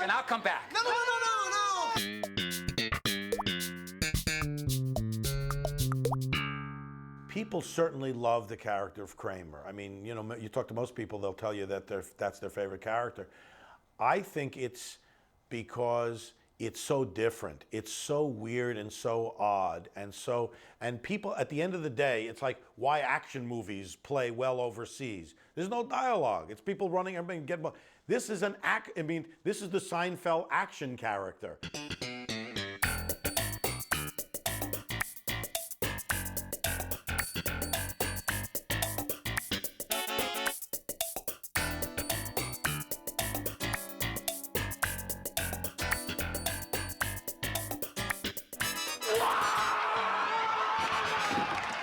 and I'll come back. No. People certainly love the character of Kramer. I mean, you know, you talk to most people, they'll tell you that that's their favorite character. I think it's because it's so different. It's so weird and so odd. And people, at the end of the day, it's like why action movies play well overseas. There's no dialogue. It's people running, everybody getting. This is this is the Seinfeld action character.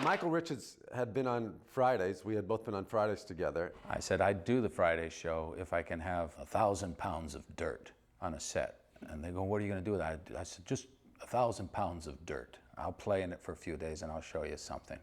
Michael Richards had been on Fridays. We had both been on Fridays together. I said, I'd do the Friday show if I can have 1,000 pounds of dirt on a set. And they go, what are you going to do with that? I said, just 1,000 pounds of dirt. I'll play in it for a few days and I'll show you something.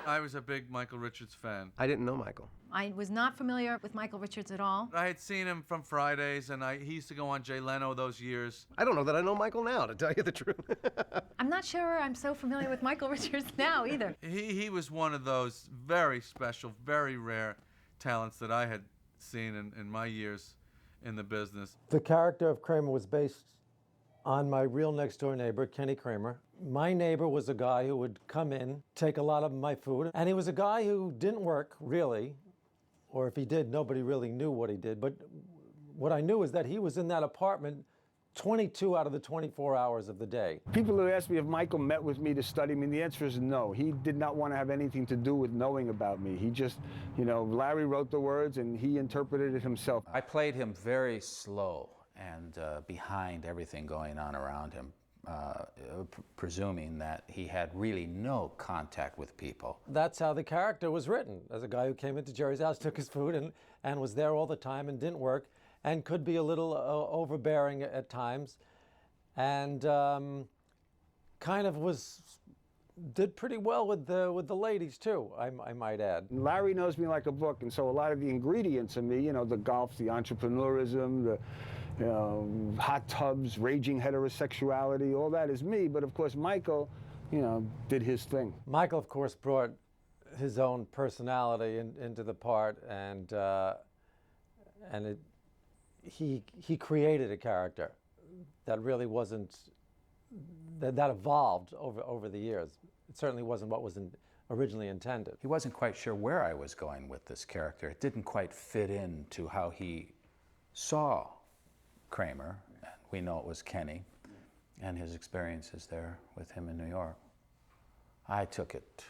I was a big Michael Richards fan. I didn't know Michael. I was not familiar with Michael Richards at all. I had seen him from Fridays, and he used to go on Jay Leno those years. I don't know that I know Michael now, to tell you the truth. I'm not sure I'm so familiar with Michael Richards now either. He was one of those very special, very rare talents that I had seen in my years in the business. The character of Kramer was based on my real next-door neighbor, Kenny Kramer. My neighbor was a guy who would come in, take a lot of my food, and he was a guy who didn't work, really, or if he did, nobody really knew what he did, but what I knew is that he was in that apartment 22 out of the 24 hours of the day. People who ask me if Michael met with me to study me, the answer is no. He did not want to have anything to do with knowing about me. He just, you know, Larry wrote the words and he interpreted it himself. I played him very slow and behind everything going on around him, presuming that he had really no contact with people. That's how the character was written, as a guy who came into Jerry's house, took his food, and was there all the time and didn't work, and could be a little overbearing at times, and kind of did pretty well with the ladies too, I might add. Larry knows me like a book, and so a lot of the ingredients of me, you know, the golf, the entrepreneurism, the hot tubs, raging heterosexuality, all that is me. But of course, Michael, you know, did his thing. Michael, of course, brought his own personality into the part, and he created a character that really wasn't that evolved over the years. It certainly wasn't what was originally intended. He wasn't quite sure where I was going with this character. It didn't quite fit into how he saw Kramer, and we know it was Kenny, and his experiences there with him in New York. I took it.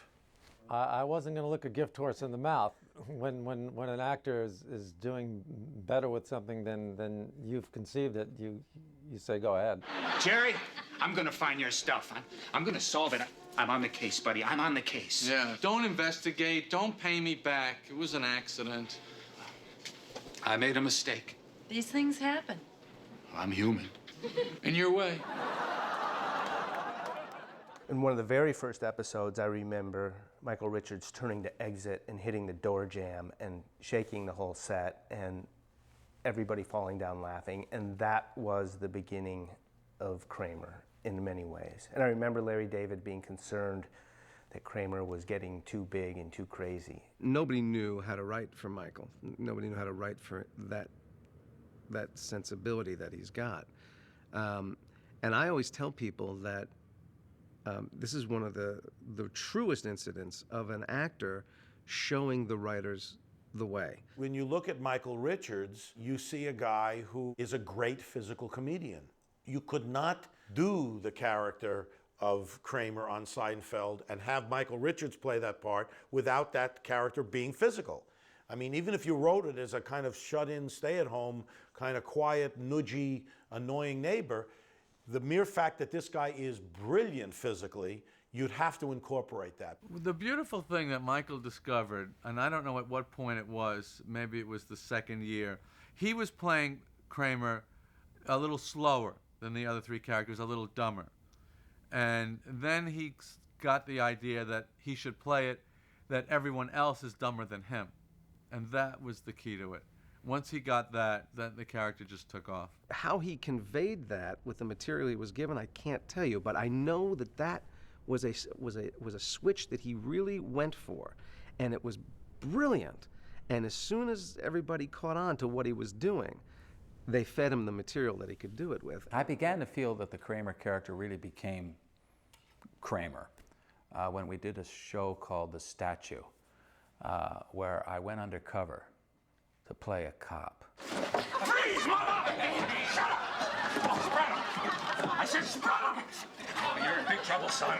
I wasn't going to look a gift horse in the mouth. When an actor is doing better with something than you've conceived it, you say, go ahead. Jerry, I'm going to find your stuff. I'm going to solve it. I'm on the case, buddy. I'm on the case. Yeah, don't investigate. Don't pay me back. It was an accident. I made a mistake. These things happen. I'm human. In your way. In one of the very first episodes, I remember Michael Richards turning to exit and hitting the door jamb and shaking the whole set and everybody falling down laughing. And that was the beginning of Kramer in many ways. And I remember Larry David being concerned that Kramer was getting too big and too crazy. Nobody knew how to write for Michael. Nobody knew how to write for that sensibility that he's got. And I always tell people that this is one of the truest incidents of an actor showing the writers the way. When you look at Michael Richards, you see a guy who is a great physical comedian. You could not do the character of Kramer on Seinfeld and have Michael Richards play that part without that character being physical. I mean, even if you wrote it as a kind of shut-in, stay-at-home, kind of quiet, nudgy, annoying neighbor, the mere fact that this guy is brilliant physically, you'd have to incorporate that. The beautiful thing that Michael discovered, and I don't know at what point it was, maybe it was the second year, he was playing Kramer a little slower than the other three characters, a little dumber. And then he got the idea that he should play it that everyone else is dumber than him. And that was the key to it. Once he got that, then the character just took off. How he conveyed that with the material he was given, I can't tell you, but I know that that was a switch that he really went for, and it was brilliant. And as soon as everybody caught on to what he was doing, they fed him the material that he could do it with. I began to feel that the Kramer character really became Kramer when we did a show called The Statue, where I went undercover to play a cop. Freeze, Mama! Shut up! Oh, spread 'em! I said spread 'em! Oh, you're in big trouble, son.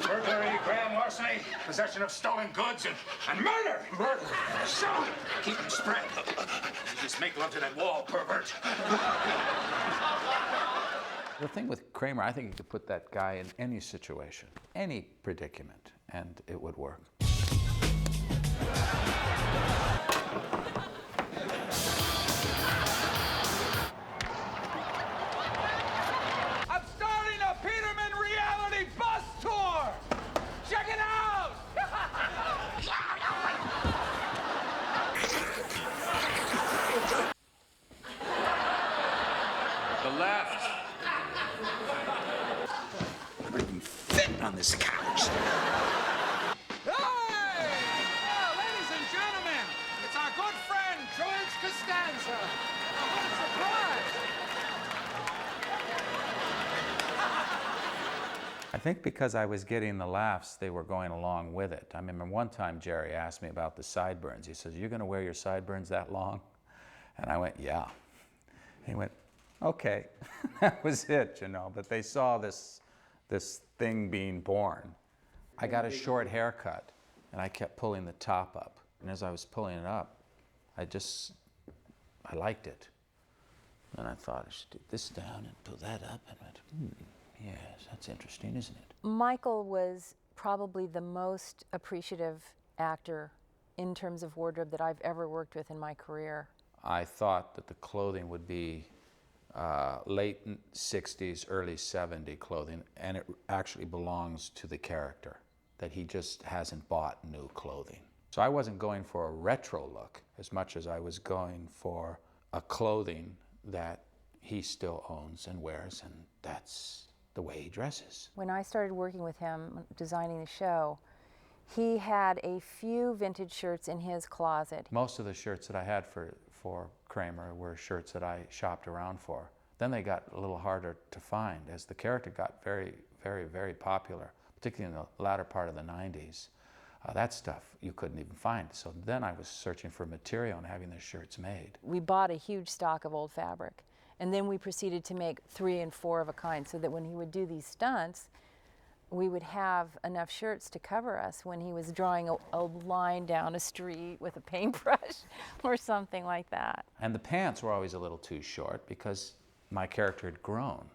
Burglary, grand larceny, possession of stolen goods, and murder! Murder! Shut up! Keep them spread. You just make love to that wall, pervert. The thing with Kramer, I think you could put that guy in any situation, any predicament, and it would work. I'm starting a Peterman reality bus tour! Check it out! The left. I wouldn't even fit on this couch. Hey! Well, ladies and gentlemen, it's our good friend, George Costanza. Oh, what a surprise! I think because I was getting the laughs, they were going along with it. I remember one time Jerry asked me about the sideburns. He says, "You're going to wear your sideburns that long?" And I went, "Yeah." He went, "Okay." That was it, you know. But they saw this thing being born. I got a short haircut, and I kept pulling the top up. And as I was pulling it up, I liked it. And I thought, I should do this down and pull that up. And I went, yes, that's interesting, isn't it? Michael was probably the most appreciative actor in terms of wardrobe that I've ever worked with in my career. I thought that the clothing would be late 60s, early 70s clothing, and it actually belongs to the character, that he just hasn't bought new clothing. So I wasn't going for a retro look as much as I was going for a clothing that he still owns and wears, and that's the way he dresses. When I started working with him, designing the show, he had a few vintage shirts in his closet. Most of the shirts that I had for Kramer were shirts that I shopped around for. Then they got a little harder to find as the character got very, very, very popular, particularly in the latter part of the 90s. That stuff you couldn't even find. So then I was searching for material and having the shirts made. We bought a huge stock of old fabric, and then we proceeded to make 3 and 4 of a kind, so that when he would do these stunts, we would have enough shirts to cover us when he was drawing a line down a street with a paintbrush or something like that. And the pants were always a little too short because my character had grown.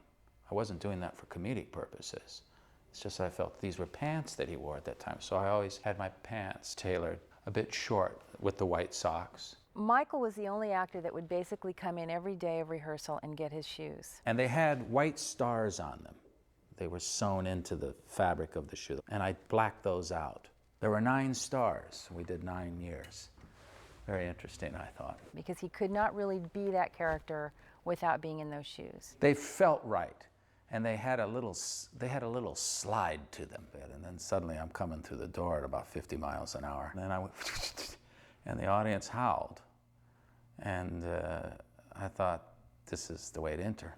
I wasn't doing that for comedic purposes. It's just I felt these were pants that he wore at that time. So I always had my pants tailored a bit short with the white socks. Michael was the only actor that would basically come in every day of rehearsal and get his shoes. And they had white stars on them. They were sewn into the fabric of the shoe. And I blacked those out. There were 9 stars. We did 9 years. Very interesting, I thought. Because he could not really be that character without being in those shoes. They felt right. And they had a little slide to them. And then suddenly I'm coming through the door at about 50 miles an hour. And then I went, and the audience howled. And I thought, this is the way to enter.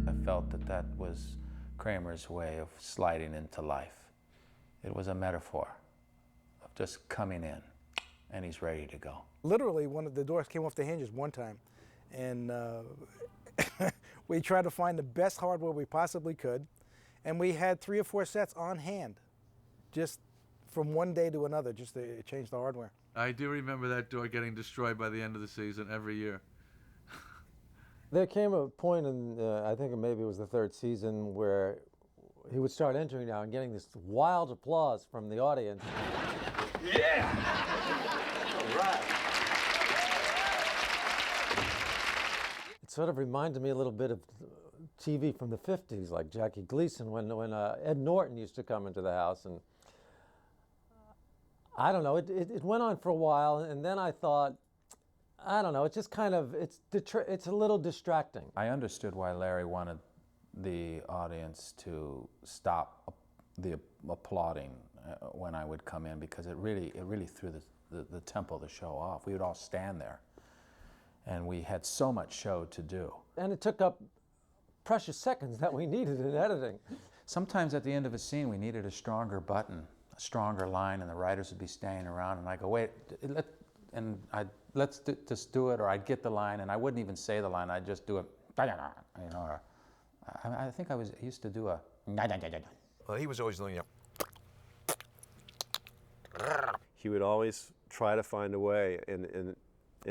I felt that was Kramer's way of sliding into life. It was a metaphor of just coming in, and he's ready to go. Literally, one of the doors came off the hinges one time, and we tried to find the best hardware we possibly could, and we had 3 or 4 sets on hand, just from one day to another, just to change the hardware. I do remember that door getting destroyed by the end of the season every year. There came a point in, I think maybe it was the 3rd season, where he would start entering now and getting this wild applause from the audience. Yeah! All right. It sort of reminded me a little bit of TV from the 50s, like Jackie Gleason, when Ed Norton used to come into the house. And I don't know, it went on for a while, and then I thought, I don't know, it's just kind of, it's a little distracting. I understood why Larry wanted the audience to stop the applauding when I would come in, because it really threw the tempo of the show off. We would all stand there, and we had so much show to do. And it took up precious seconds that we needed in editing. Sometimes at the end of a scene, we needed a stronger button, a stronger line, and the writers would be staying around, and I go, wait, let's just do it, or I'd get the line, and I wouldn't even say the line, I'd just do it, you know, or I think I used to do a. Well, he was always doing it. He would always try to find a way, and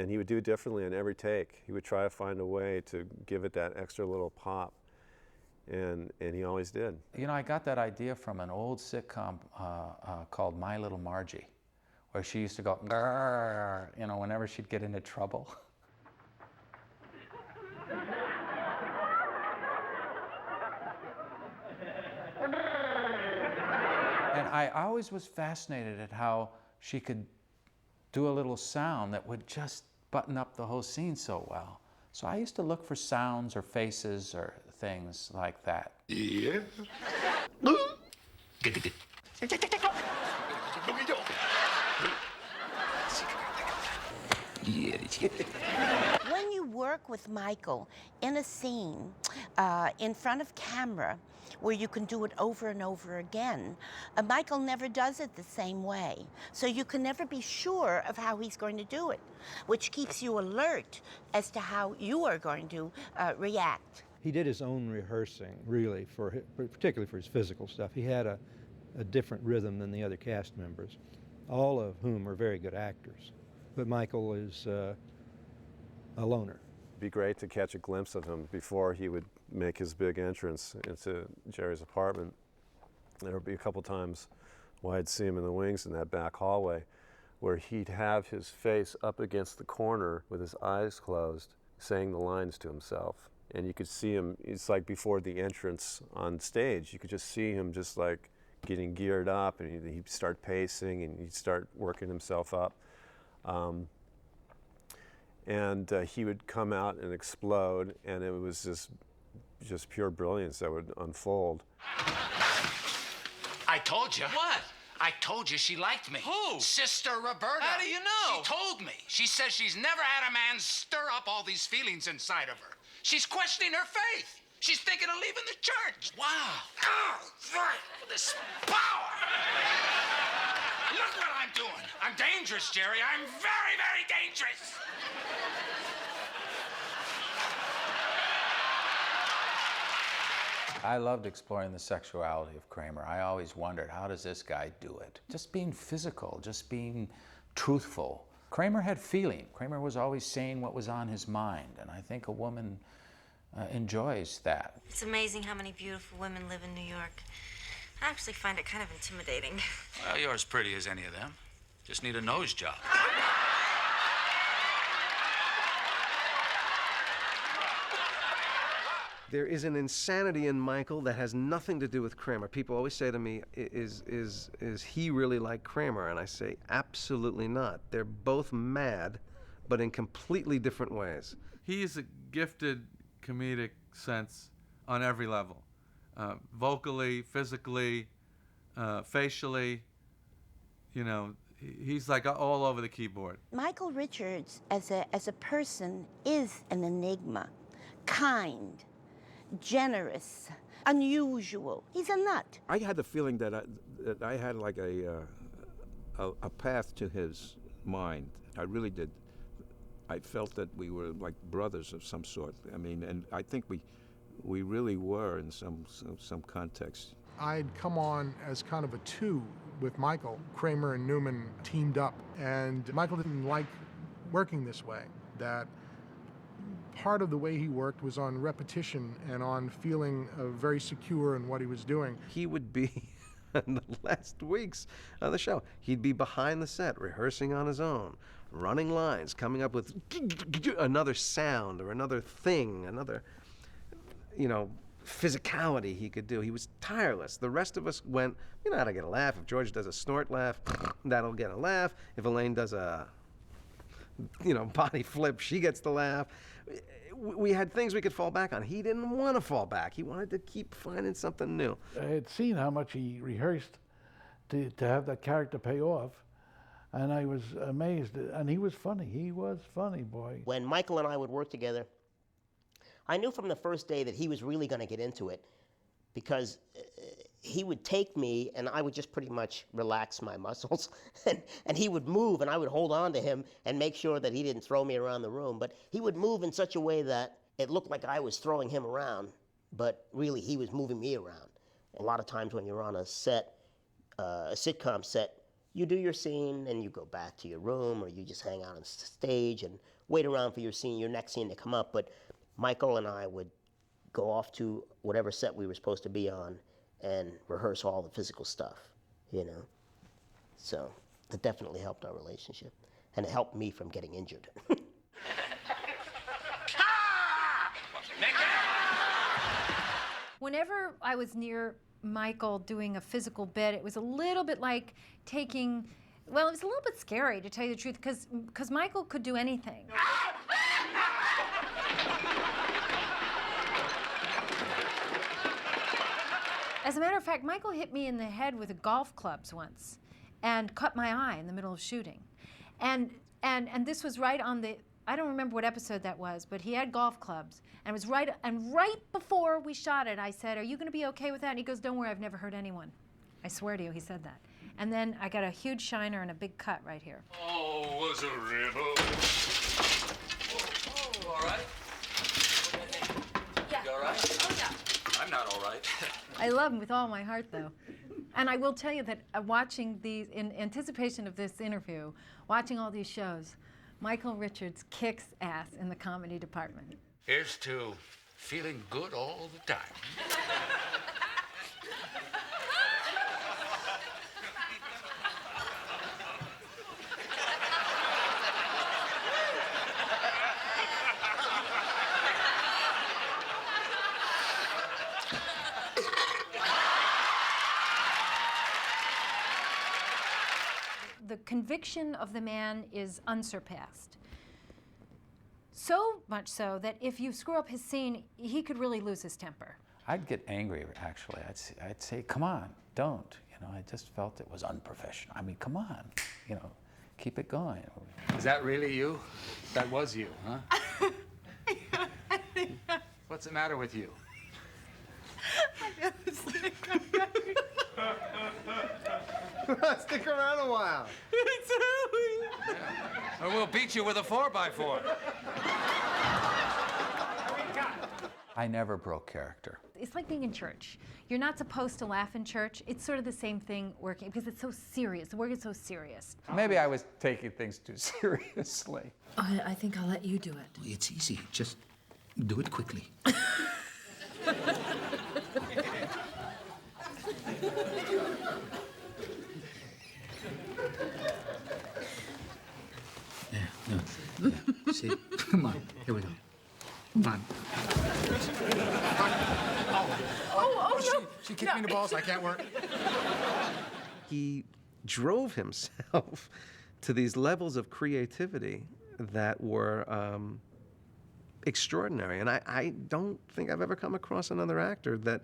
he would do it differently on every take. He would try to find a way to give it that extra little pop, and he always did. You know, I got that idea from an old sitcom called My Little Margie, where she used to go, grrr, you know, whenever she'd get into trouble. And I always was fascinated at how she could do a little sound that would just button up the whole scene so well. So I used to look for sounds or faces or things like that. Yeah. When you work with Michael in a scene in front of camera where you can do it over and over again, Michael never does it the same way. So you can never be sure of how he's going to do it, which keeps you alert as to how you are going to react. He did his own rehearsing, really, particularly for his physical stuff. He had a different rhythm than the other cast members, all of whom are very good actors. But Michael is a loner. It'd be great to catch a glimpse of him before he would make his big entrance into Jerry's apartment. There would be a couple times where I'd see him in the wings in that back hallway, where he'd have his face up against the corner with his eyes closed, saying the lines to himself. And you could see him, it's like before the entrance on stage, you could just see him just like getting geared up, and he'd start pacing and he'd start working himself up. And he would come out and explode, and it was just pure brilliance that would unfold. I told you. What? I told you she liked me. Who? Sister Roberta. How do you know? She told me. She says she's never had a man stir up all these feelings inside of her. She's questioning her faith. She's thinking of leaving the church. Wow. Oh, right. This power. Look what I'm doing. I'm dangerous, Jerry. I'm very, very dangerous. I loved exploring the sexuality of Kramer. I always wondered, how does this guy do it? Just being physical, just being truthful. Kramer had feeling. Kramer was always saying what was on his mind, and I think a woman enjoys that. It's amazing how many beautiful women live in New York. I actually find it kind of intimidating. Well, you're as pretty as any of them. Just need a nose job. There is an insanity in Michael that has nothing to do with Kramer. People always say to me, is he really like Kramer? And I say, absolutely not. They're both mad, but in completely different ways. He's a gifted comedic sense on every level. Vocally, physically, facially, you know, he's like all over the keyboard. Michael Richards, as a person, is an enigma. Kind, generous, unusual. He's a nut. I had the feeling that I had like a path to his mind. I really did. I felt that we were like brothers of some sort. I mean, and I think we really were in some context. I'd come on as kind of a two with Michael. Kramer and Newman teamed up, and Michael didn't like working this way. That part of the way he worked was on repetition and on feeling very secure in what he was doing. He would be in the last weeks of the show. He'd be behind the set, rehearsing on his own, running lines, coming up with another sound or another thing, another, physicality he could do. He was tireless. The rest of us went, you know how to get a laugh. If George does a snort laugh, that'll get a laugh. If Elaine does a, body flip, she gets the laugh. We had things we could fall back on. He didn't want to fall back. He wanted to keep finding something new. I had seen how much he rehearsed to have that character pay off, and I was amazed. And he was funny. He was funny, boy. When Michael and I would work together, I knew from the first day that he was really going to get into it, because he would take me and I would just pretty much relax my muscles, and he would move and I would hold on to him and make sure that he didn't throw me around the room. But he would move in such a way that it looked like I was throwing him around, but really he was moving me around. A lot of times when you're on a set, a sitcom set, you do your scene and you go back to your room, or you just hang out on stage and wait around for your next scene to come up. But Michael and I would go off to whatever set we were supposed to be on and rehearse all the physical stuff, So it definitely helped our relationship, and it helped me from getting injured. Whenever I was near Michael doing a physical bit, it was a little bit like taking, well, it was a little bit scary, to tell you the truth, because Michael could do anything. As a matter of fact, Michael hit me in the head with golf clubs once and cut my eye in the middle of shooting. And this was right on the, I don't remember what episode that was, but he had golf clubs. And it was right before we shot it, I said, "Are you going to be okay with that?" And he goes, "Don't worry, I've never hurt anyone." I swear to you, he said that. And then I got a huge shiner and a big cut right here. Oh, was a rebel. Oh, all right? Yeah. You all right? Oh, yeah. I'm not all right. I love him with all my heart, though. And I will tell you that watching these, in anticipation of this interview, watching all these shows, Michael Richards kicks ass in the comedy department. Here's to feeling good all the time. The conviction of the man is unsurpassed. So much so that if you screw up his scene, he could really lose his temper. I'd get angry, actually. I'd say, come on, don't. I just felt it was unprofessional. I mean, come on, keep it going. Is that really you? That was you, huh? What's the matter with you? Stick around a while. Or we'll beat you with a 4x4. I never broke character. It's like being in church. You're not supposed to laugh in church. It's sort of the same thing working, because it's so serious. The work is so serious. Maybe I was taking things too seriously. I think I'll let you do it. It's easy. Just do it quickly. See? Come on. Here we go. Come on. No. She kicked me in the balls. I can't work. He drove himself to these levels of creativity that were extraordinary. And I don't think I've ever come across another actor that,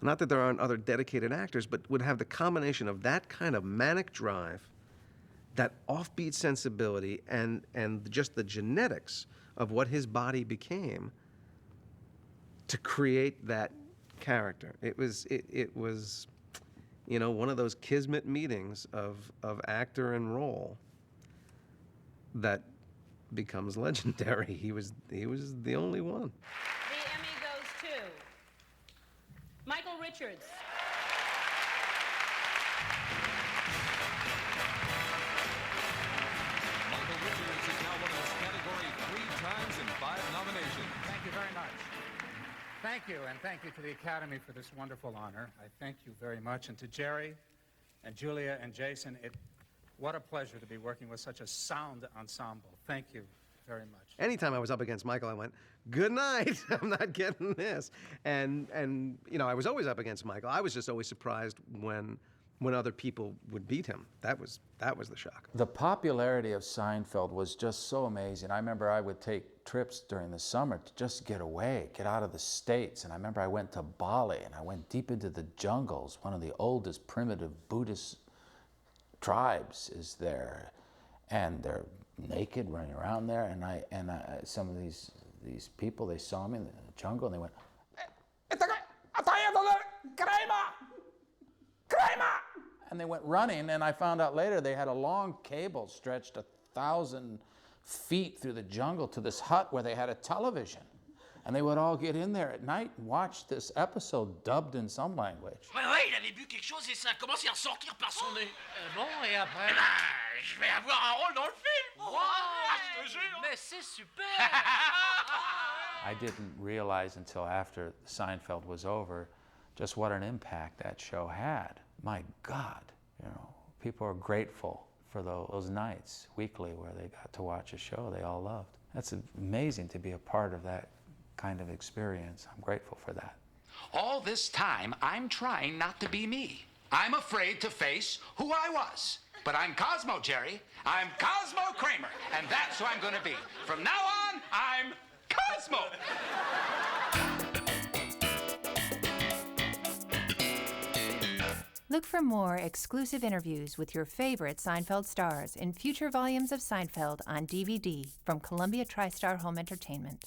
not that there aren't other dedicated actors, but would have the combination of that kind of manic drive, that offbeat sensibility, and just the genetics of what his body became to create that character. It was one of those kismet meetings of actor and role that becomes legendary. He was the only one. The Emmy goes to Michael Richards. Michael Richards is now one of this category 3 times in 5 nominations. Thank you very much. Thank you, and thank you to the Academy for this wonderful honor. I thank you very much. And to Jerry and Julia and Jason, what a pleasure to be working with such a sound ensemble. Thank you very much. Anytime I was up against Michael, I went, good night, I'm not getting this. And you know, I was always up against Michael. I was just always surprised when other people would beat him. That was the shock. The popularity of Seinfeld was just so amazing. I remember I would take trips during the summer to just get away, get out of the States. And I remember I went to Bali and I went deep into the jungles. One of the oldest primitive Buddhist tribes is there. And they're naked running around there. And some of these people, they saw me in the jungle and they went, and they went running, and I found out later they had a long cable stretched 1,000 feet through the jungle to this hut where they had a television. And they would all get in there at night and watch this episode dubbed in some language. Ouais, il avait bu quelque chose et ça a commencé à sortir par son nez. Bon, et après? Je vais avoir un rôle dans le film. Je te jure. Mais c'est super. I didn't realize until after Seinfeld was over just what an impact that show had. My God, you know, people are grateful for those nights weekly where they got to watch a show they all loved. That's amazing to be a part of that kind of experience. I'm grateful for that. All this time, I'm trying not to be me. I'm afraid to face who I was. But I'm Cosmo, Jerry. I'm Cosmo Kramer, and that's who I'm going to be. From now on, I'm Cosmo. Look for more exclusive interviews with your favorite Seinfeld stars in future volumes of Seinfeld on DVD from Columbia TriStar Home Entertainment.